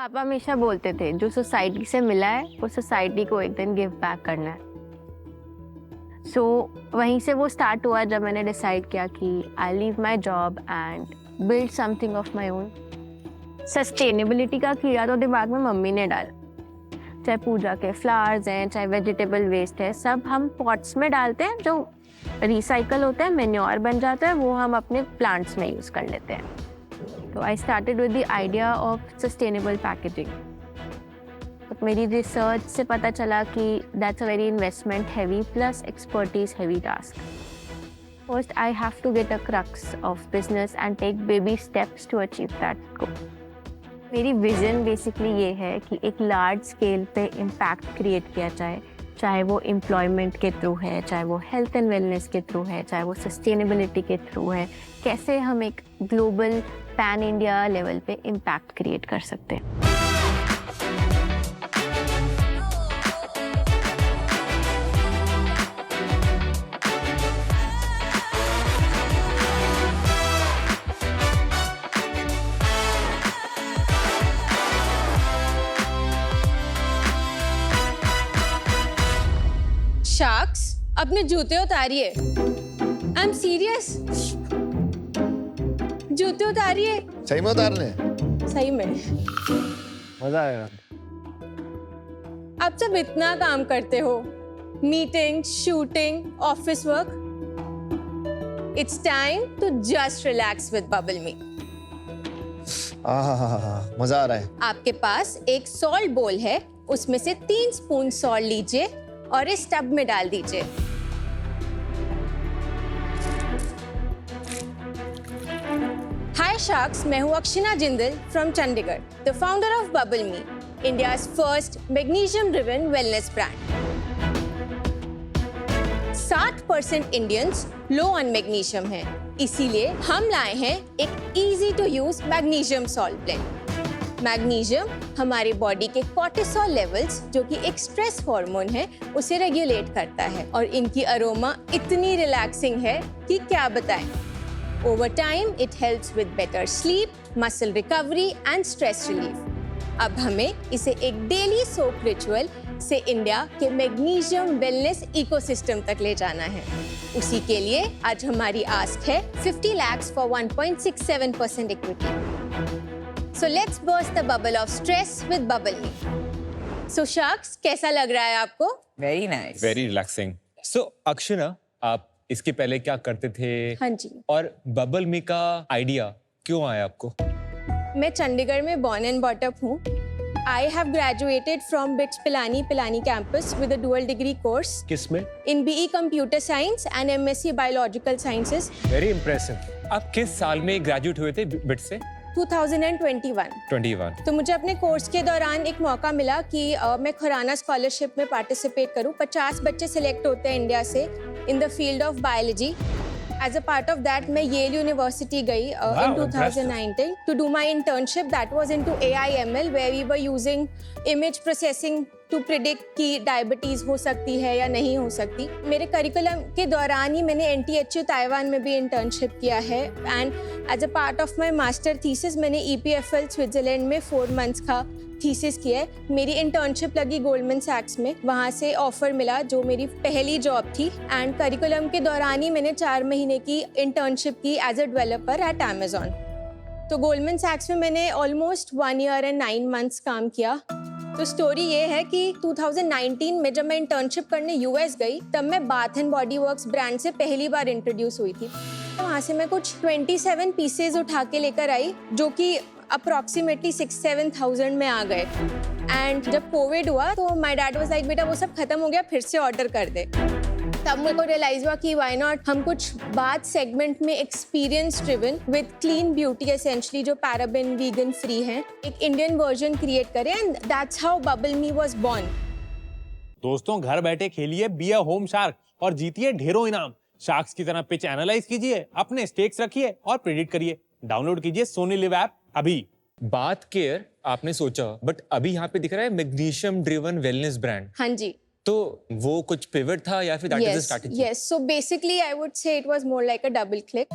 पापा हमेशा बोलते थे जो सोसाइटी से मिला है वो सोसाइटी को एक दिन गिव बैक करना है। वहीं से वो स्टार्ट हुआ जब मैंने डिसाइड किया कि I leave my job and build something of my own. Sustainability का कीड़ा तो दिमाग में मम्मी ने डाला। चाहे पूजा के फ्लावर्स हैं, चाहे वेजिटेबल वेस्ट है, सब हम पॉट्स में डालते हैं जो रिसाइकल होता है, मेन्योर बन जाता है, वो हम अपने प्लांट्स में यूज़ कर लेते हैं। तो I started with the idea of sustainable packaging. तो मेरी रिसर्च से पता चला कि that's a very investment heavy plus expertise heavy task. First I have to get a crux of business and take baby steps to achieve that goal. मेरी vision basically ये है कि एक लार्ज स्केल पे इम्पैक्ट क्रिएट किया जाए, चाहे वो एम्प्लॉयमेंट के थ्रू है, चाहे वो हेल्थ एंड वेलनेस के थ्रू है, चाहे वो सस्टेनेबिलिटी के थ्रू है। कैसे हम एक ग्लोबल पैन इंडिया लेवल पे इम्पैक्ट क्रिएट कर सकते हैं। शार्क्स, अपने जूते उतारिए। I am serious. जूते उतारिए। सही में उतारने? सही में। मजा आएगा। आप सब इतना काम करते हो, meeting, shooting, office work. It's time to just relax with Bubble Me. मजा आ रहा है। आपके पास एक सॉल्ट बोल है, उसमें से 3 स्पून सॉल्ट लीजिए और इस टब में डाल दीजिए। हाय शार्क्स, मैं हूं Akshina Jindal from Chandigarh, the founder of Bubble Me, India's first magnesium driven wellness brand. 60% Indians low on magnesium हैं, इसीलिए हम लाए हैं एक easy to use magnesium salt blend. Magnesium हमारे बॉडी के कोर्टिसोल लेवल्स, जो कि एक स्ट्रेस हार्मोन है, उसे रेगुलेट करता है और इनकी अरोमा इतनी रिलैक्सिंग है कि क्या बताएं। Over time it helps with better sleep, muscle recovery and stress relief. अब हमें इसे एक डेली सोप रिचुअल से इंडिया के मैग्नीशियम वेलनेस इकोसिस्टम तक ले जाना है। उसी के लिए आज हमारी आस्क है 50 lakhs for 1.67% equity. So let's burst the bubble of stress with Bubble Me. So Sharks, कैसा लग रहा है आपको? Very nice. Very relaxing. So अक्षना, आप इसके पहले क्या करते थे? हाँ जी। और बबल मी का आइडिया क्यों आया आपको? मैं चंडीगढ़ में born and brought up हूँ। I have graduated from BITS Pilani campus with a dual degree course किसमें? in BE Computer Science and MSc Biological Sciences. Very impressive. आप किस साल में ग्रेजुएट हुए थे बिट से? 2021। 21। तो मुझे अपने कोर्स के दौरान एक मौका मिला कि मैं खुराना स्कॉलरशिप में पार्टिसिपेट करूं। 50 बच्चे सिलेक्ट होते हैं इंडिया से in the field of biology. As a part of that, मैं येल यूनिवर्सिटी गई in 2019 to do my internship that was into AI/ML where we were using image processing to predict कि diabetes हो सकती है या नहीं हो सकती। मेरे करिकुलम के दौरान ही मैंने NTHU ताइवान में भी इंटर्नशिप किया है and as a part of my master thesis मैंने EPFL स्विट्जरलैंड में 4 months का थीसिस किया है। मेरी इंटर्नशिप लगी गोल्डमैन सैक्स में, वहाँ से ऑफर मिला जो मेरी पहली जॉब थी एंड करिकुलम के दौरान ही मैंने 4 महीने की इंटर्नशिप की as a developer at Amazon। तो गोल्डमैन सैक्स में मैंने ऑलमोस्ट 1 year and 9 months काम किया। तो स्टोरी ये है कि 2019 में जब मैं इंटर्नशिप करने US गई, तब मैं bath and Body works brand से पहली बार इंट्रोड्यूस हुई थी। तो वहाँ से मैं कुछ 27 पीसेज उठा के लेकर आई, जो कि अप्रॉक्सीमेटली 6-7 में आ गए। एंड जब कोविड हुआ तो माय डैड वाज लाइक, बेटा वो सब खत्म हो गया, फिर से ऑर्डर कर दे। तब मेरे को रियलाइज हुआ कि व्हाई नॉट हम कुछ बाथ सेगमेंट में experience driven with clean beauty essentially जो पैराबेन वीगन फ्री है, एक इंडियन वर्जन क्रिएट करें and that's how Bubble Me was born. दोस्तों, घर बैठे खेलिए बी अ होम शार्क और जीतिए ढेरों इनाम। शार्क्स की तरह पिच एनालाइज कीजिए, अपने स्टेक्स रखिए और प्रेडिक्ट करिए। डाउनलोड कीजिए सोनी लिव ऐप अभी। बात केयर आपने सोचा, बट अभी यहाँ पे दिख रहा है मैग्नीशियम ड्रिवन वेलनेस ब्रांड। हाँ जी। तो वो कुछ पिवट था या फिर that is the strategy? Yes. So basically, I would say it was more like a double click.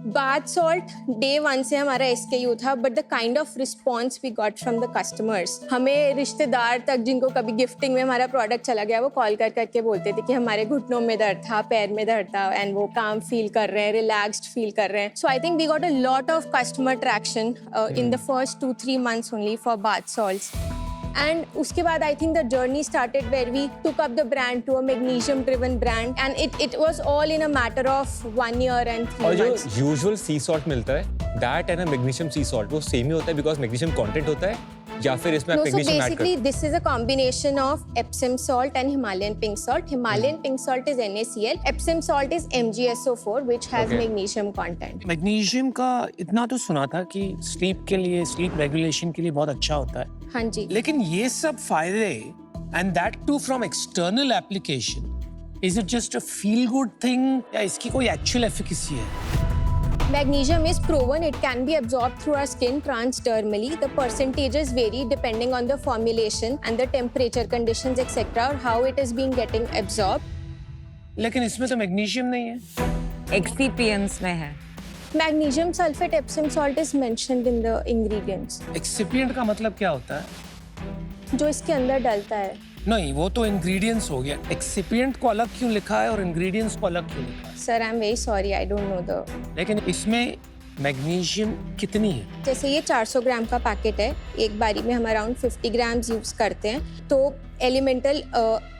Bath salt day 1 से हमारा SKU था, but the kind of response we got from the customers, हमें रिश्तेदार तक जिनको कभी gifting में हमारा प्रोडक्ट चला गया, वो कॉल कर करके बोलते थे कि हमारे घुटनों में दर्द था, पैर में दर्द था, एंड वो काम फील कर रहे हैं, रिलैक्स्ड फील कर रहे हैं. So I think we got a lot of customer traction in the first 2-3 months only for bath salts. And उसके बाद I think the journey started where we took up the brand to a magnesium driven brand, and it was all in a matter of 1 year and 3 और जो months. Usual सी salt मिलता है that and magnesium C salt वो same ही होता है because magnesium content होता है या फिर इसमें आप No, so magnesium add basically करते this is a combination of Epsom salt and Himalayan pink salt. Himalayan pink salt is NaCl, Epsom salt is MgSO4 which has Okay. magnesium content. Magnesium का इतना तो सुना था कि sleep के लिए, sleep regulation के लिए बहुत अच्छा होता है, हाँ जी. लेकिन ये सब फायदे and that too from external application, is it just a feel good thing या इसकी कोई एक्चुअल एफिकेसी है? Magnesium is proven it can be absorbed through our skin transdermally. The percentages vary depending on the formulation and the temperature conditions etc. or how it is being getting absorbed. लेकिन इसमें तो magnesium नहीं है. Experience में है. Magnesium sulfate Epsom salt is mentioned in the ingredients. Excipient का मतलब क्या होता है? जो इसके अंदर डलता है. नहीं, वो तो इंग्रेडिएंट्स हो गया. एक्सिपिएंट को अलग क्यों लिखा है और इंग्रेडिएंट्स को अलग क्यों लिखा है? Sir, I'm very sorry, I don't know the. लेकिन इसमें मैग्नीशियम कितनी है? जैसे ये 400 ग्राम का पैकेट है, एक बारी में हम अराउंड 50 ग्राम्स यूज करते हैं, तो एलिमेंटल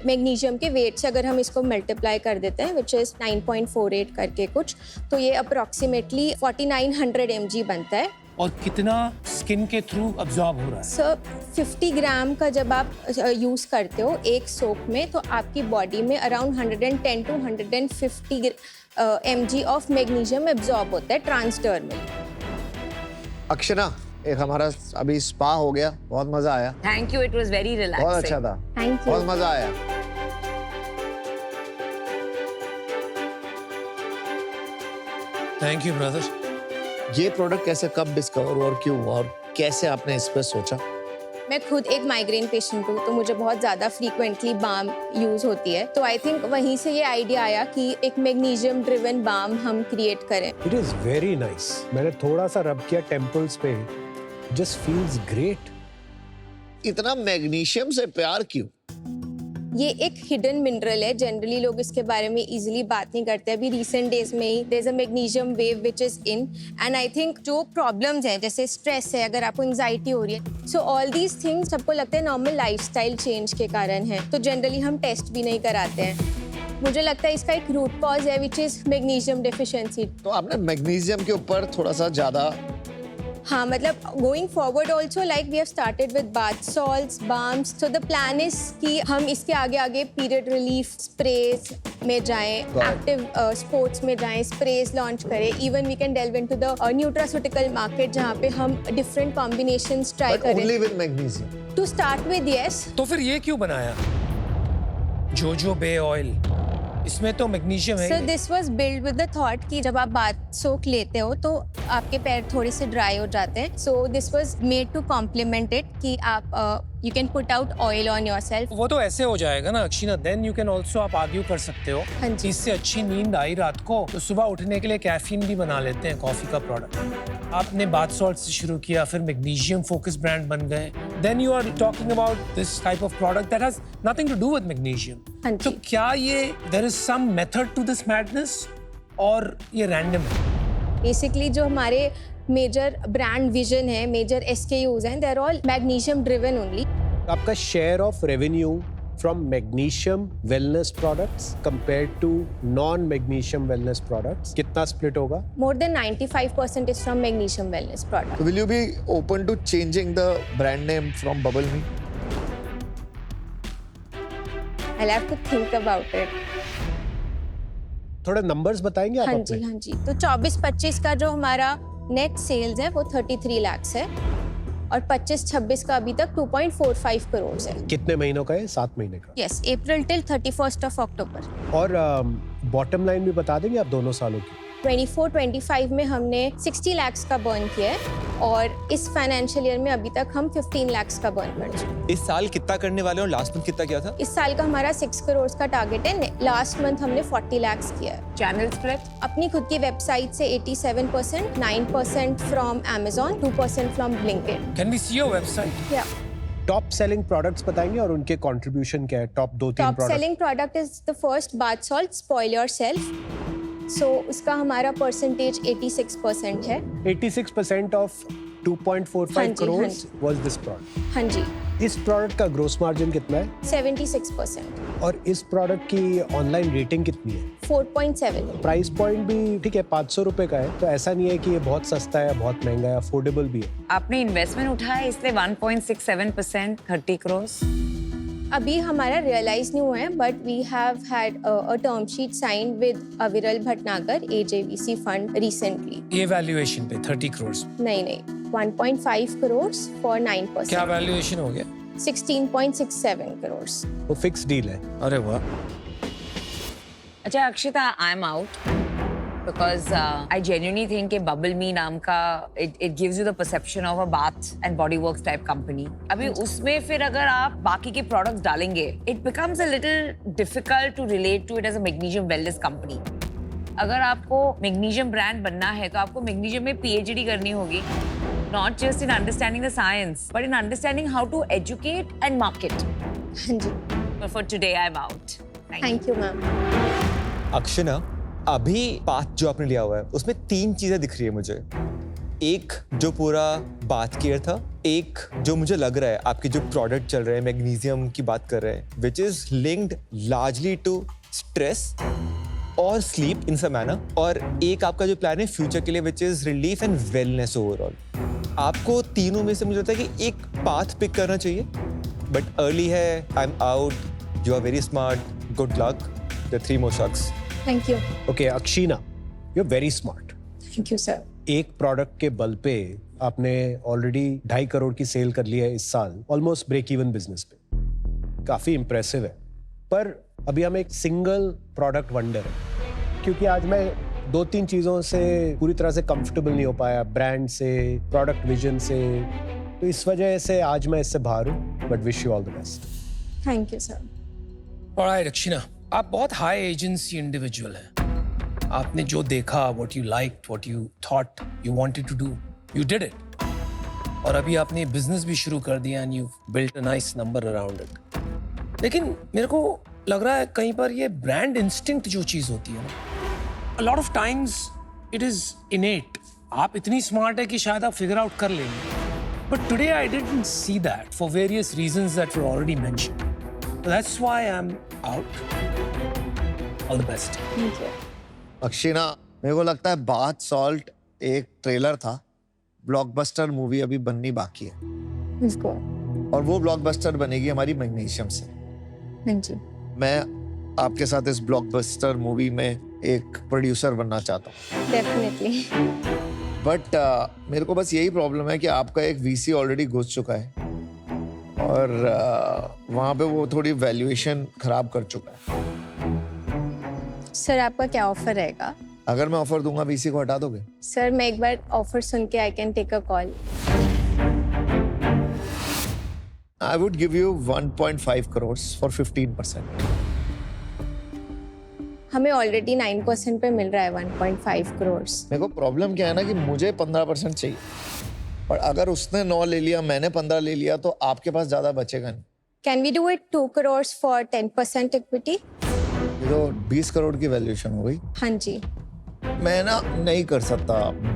मैग्नीशियम के वेट से अगर हम इसको मल्टीप्लाई कर देते हैं विच इज़ 9.48 करके कुछ, तो ये अप्रोक्सीमेटली 4900 mg बनता है. और कितना स्किन के थ्रू अब्सॉर्ब हो रहा है? सर 50 ग्राम का जब आप यूज़ करते हो एक सोप में, तो आपकी बॉडी में around 110 to 150 mg of magnesium absorb होता है ट्रांसडर्मल. अक्षना, एक हमारा अभी स्पा हो गया, बहुत मजा आया, thank you, it was very relaxing. बहुत अच्छा था, थैंक यू. बहुत मजा आया. Thank you brother. ये प्रोडक्ट कैसे, कब डिस्कवर हुआ और क्यों हुआ और कैसे आपने इस पर सोचा? मैं खुद एक माइग्रेन पेशेंट हूँ, तो मुझे बहुत ज़्यादा फ्रीक्वेंटली बाम यूज़ होती है, तो आई थिंक वहीं से ये आइडिया आया कि एक मैग्नीशियम ड्रिवन बाम हम क्रिएट करें. It is very nice. मैंने थोड़ा सा रब किया टेम्पल्स पे, जस्ट फील्स ग्रेट. इतना मैग्नीशियम से प्यार क्यों? ये एक हिडन मिनरल है, जनरली लोग इसके बारे में इजीली बात नहीं करते. अभी रिसेंट डेज में ही there is a magnesium wave which is in, and I think जो प्रॉब्लम्स हैं जैसे स्ट्रेस है, अगर आपको एंजाइटी हो रही है, सो ऑल दीज थिंग्स सबको लगता है नॉर्मल लाइफस्टाइल चेंज के कारण है, तो जनरली हम टेस्ट भी नहीं कराते हैं. मुझे लगता है इसका एक रूट कॉज है विच इज मैग्नीशियम डेफिशिएंसी. तो आपने मैग्नीशियम के ऊपर थोड़ा सा ज्यादा, हाँ, मतलब going forward also like we have started with bath salts, balms, so the plan is कि हम इसके आगे आगे पीरियड रिलीफ स्प्रेज में जाएं, एक्टिव स्पोर्ट्स में जाएं, स्प्रेज लॉन्च करें. Even we can delve into the nutraceutical market जहाँ पे हम different combinations try but only करें. With magnesium. To start with yes. तो फिर ये क्यों बनाया जोजो बे ऑयल? इसमें तो मैग्नीशियम है. सो this was build with the thought कि जब आप बाथ सोक लेते हो तो आपके पैर थोड़े से ड्राई हो जाते हैं, so this was made to complement it कि आप you can put out oil on yourself. वो तो ऐसे हो जाएगा ना Akshina, then you can also, आप आर्ग्यू कर सकते हो हाँ जी. इससे अच्छी नींद आई रात को तो सुबह उठने के लिए कैफीन भी बना लेते हैं कॉफी का प्रोडक्ट. आपने बाथ सॉल्ट से शुरू किया, फिर मैग्नीशियम फोकस ब्रांड बन गए, then you are talking about this type of product that has nothing to do with magnesium. हाँ तो जी. क्या ये there is some method to this madness और ये रैंडम है? बेसिकली जो हमारे मेजर ब्रांड विजन है, मेजर SKUs हैं, they are all magnesium driven only. आपका share of revenue from magnesium wellness products compared to non magnesium wellness products कितना split होगा? More than 95% is from magnesium wellness product. Will you be open to changing the brand name from Bubble Me? I'll have to think about it. थोड़े numbers बताएंगे आप हाँ अपने? जी, हाँ जी. तो 24-25 का जो हमारा नेट सेल्स है वो 33 lakhs है, और 25-26 का अभी तक 2.45 करोड़ है. कितने महीनों का है? 7 महीने का. Yes, April till 31st of October. और बॉटम लाइन भी बता देंगे आप दोनों सालों की? 24-25 में हमने 60 lakhs का बर्न किया है और इस फाइनेंशियल ईयर में अभी तक हम 15 lakhs का बर्न कर चुके हैं। इस साल कितना करने वाले हो और लास्ट मंथ कितना किया था? इस साल का हमारा 6 करोड़ का टारगेट है। लास्ट मंथ हमने 40 lakhs किया है। चैनल स्प्रेड अपनी खुद की वेबसाइट से 87%, 9% from Amazon, 2% from Blinkit। Can we see your website? या टॉप सेलिंग प्रोडक्ट्स बताएंगे और उनके कंट्रीब्यूशन क्या है? Top 2-3 top product. Selling product is the first bath salt spoil yourself. So उसका हमारा परसेंटेज 86% है। 86% ऑफ 2.45 हाँ जी, करोड़ हाँ जी। Was this product. हाँ जी, इस प्रोडक्ट का ग्रोस मार्जिन कितना है 76%, और इस प्रोडक्ट की ऑनलाइन रेटिंग कितनी है? 4.7। प्राइस पॉइंट भी ठीक है, 500 रुपए का है, तो ऐसा नहीं है कि ये बहुत सस्ता है, बहुत महंगा है, अफोर्डेबल भी है। आपने इन्वेस्टमेंट उठाया इसलिए 1.67%, 30 करोड़। अभी हमारा रियलाइज नहीं हुआ है, but we have had a term sheet sign with Aviral Bhatnagar AJVC fund recently. ये वैल्यूएशन पे 30 करोड़। नहीं, 1.5 करोड़ फॉर 9%। क्या वैल्यूएशन हो गया? 16.67 करोड़। वो फिक्स डील है। अरे वाह। अच्छा Akshita, I am out because I genuinely think कि बबल मी नाम का it gives you the perception of a Bath and Body Works type company. अभी उसमें फिर अगर आप बाकी के प्रोडक्ट्स डालेंगे, it becomes a little difficult to relate to it as a magnesium wellness company. अगर आपको मैग्नीशियम ब्रांड बनना है तो आपको मैग्नीशियम में PhD करनी होगी, not just in understanding the science, but in understanding how to educate and market. हाँ जी, But for today, I'm out. Thank you ma'am. Akshana, अभी बात जो आपने लिया हुआ है उसमें 3 चीजें दिख रही है मुझे। एक जो पूरा बाथ केयर था, एक जो मुझे लग रहा है आपके जो प्रोडक्ट चल रहे हैं मैग्नीशियम की बात कर रहे हैं, which is linked largely to stress और स्लीप इन सम मैनर, और एक आपका जो प्लान है फ्यूचर के लिए which is relief and wellness overall. आपको तीनों में से मुझे लगता है कि एक पाथ पिक करना चाहिए, बट अर्ली है, I am out, you are very smart, good luck, the 3 more shucks। Thank you. Okay Akshina, you are very smart. Thank you sir. एक प्रोडक्ट के बल पे आपने ऑलरेडी 2.5 करोड़ की सेल कर ली है इस साल, ऑलमोस्ट ब्रेक इवन बिजनेस पे। काफी इंप्रेसिव है, पर अभी हम एक सिंगल प्रोडक्ट वंडर है, क्योंकि आज मैं 2-3 चीजों से पूरी तरह से कंफर्टेबल नहीं हो पाया, ब्रांड से, प्रोडक्ट विजन से, तो इस वजह से आज मैं इससे बाहर हूँ, but wish you all the best. Thank you sir. Alright Akshina, आप बहुत हाई एजेंसी इंडिविजुअल हैं। आपने जो देखा, what you liked, what you thought you wanted to do, you did it. और अभी आपने बिजनेस भी शुरू कर दिया and you built a nice number around it. लेकिन मेरे को लग रहा है कहीं पर ये ब्रांड इंस्टिंक्ट जो चीज होती है ना, a lot of times it is innate. आप इतनी स्मार्ट है कि शायद आप फिगर आउट कर लेंगे, but today I didn't see that for various reasons that were already mentioned. So that's why I'm out. All the best. Thank you. Akshina, मेरे को लगता है बाथ सॉल्ट एक ट्रेलर था, ब्लॉकबस्टर मूवी अभी बननी बाकी है, इसको। और वो ब्लॉकबस्टर बनेगी हमारी मैग्नीशियम से। हाँ जी। मैं आपके साथ इस ब्लॉकबस्टर मूवी में एक प्रोड्यूसर बनना चाहता हूँ, डेफिनेटली। बट मेरे को बस यही प्रॉब्लम है कि आपका एक VC ऑलरेडी घुस चुका है, और वहाँ पे वो थोड़ी वैल्यूएशन खराब कर चुका है। सर आपका क्या ऑफर रहेगा? अगर मैं ऑफर दूंगा VC को हटा दोगे? सर मैं एक बार ऑफर सुन के I can take a call. I would give you 1.5 crores for 15%. हमें ऑलरेडी 9% पे मिल रहा है 1.5 करोड़। मेरे को प्रॉब्लम क्या है ना कि मुझे 15% चाहिए, और अगर उसने 9 ले लिया, मैंने 15 ले लिया, तो आपके पास ज्यादा बचेगा नहीं। Can we do it 2 crore for 10% equity? ये तो 20 करोड़ की वैल्यूएशन हो गई। हाँ जी। मैं ना नहीं कर सकता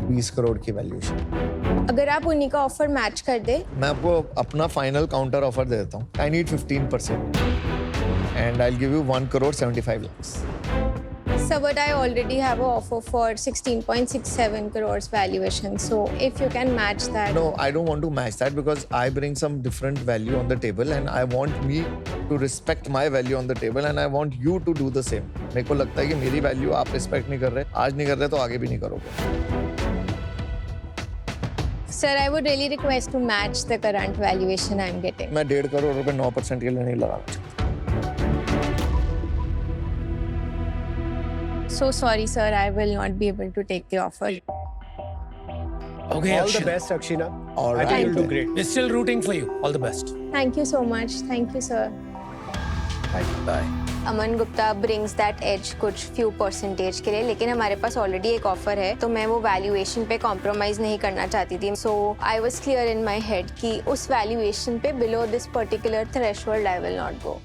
20 करोड़ की वैल्यूएशन। अगर आप उन्हीं का ऑफर मैच कर दे। मैं आपको अपना फाइनल काउंटर ऑफर दे देता हूँ। I need 15% and I will give you 1 crore 75 lakhs. So but I already have an offer for 16.67 crores valuation. So if you can match that. No, I don't want to match that because I bring some different value on the table and I want me to respect my value on the table and I want you to do the same. मेरे को लगता है कि मेरी value आप respect नहीं कर रहे, आज नहीं कर रहे तो आगे भी नहीं करोगे। Sir, I would really request to match the current valuation I'm getting. मैं 1.5 करोड़ रुपए 9% के लिए नहीं लगाना चाहता। So sorry, sir. I will not be able to take the offer. Okay, All the Akshana. best, Akshina. All I right. think you'll do then. great. We're still rooting for you. All the best. Thank you so much. Thank you, sir. Bye. Aman Gupta brings that edge कुछ few percentage के लिए, लेकिन हमारे पास already एक offer है, तो मैं वो वैल्यूएशन पे कॉम्प्रोमाइज नहीं करना चाहती थी. So I was clear in my head कि उस वैल्यूएशन पे below this particular threshold I will not go.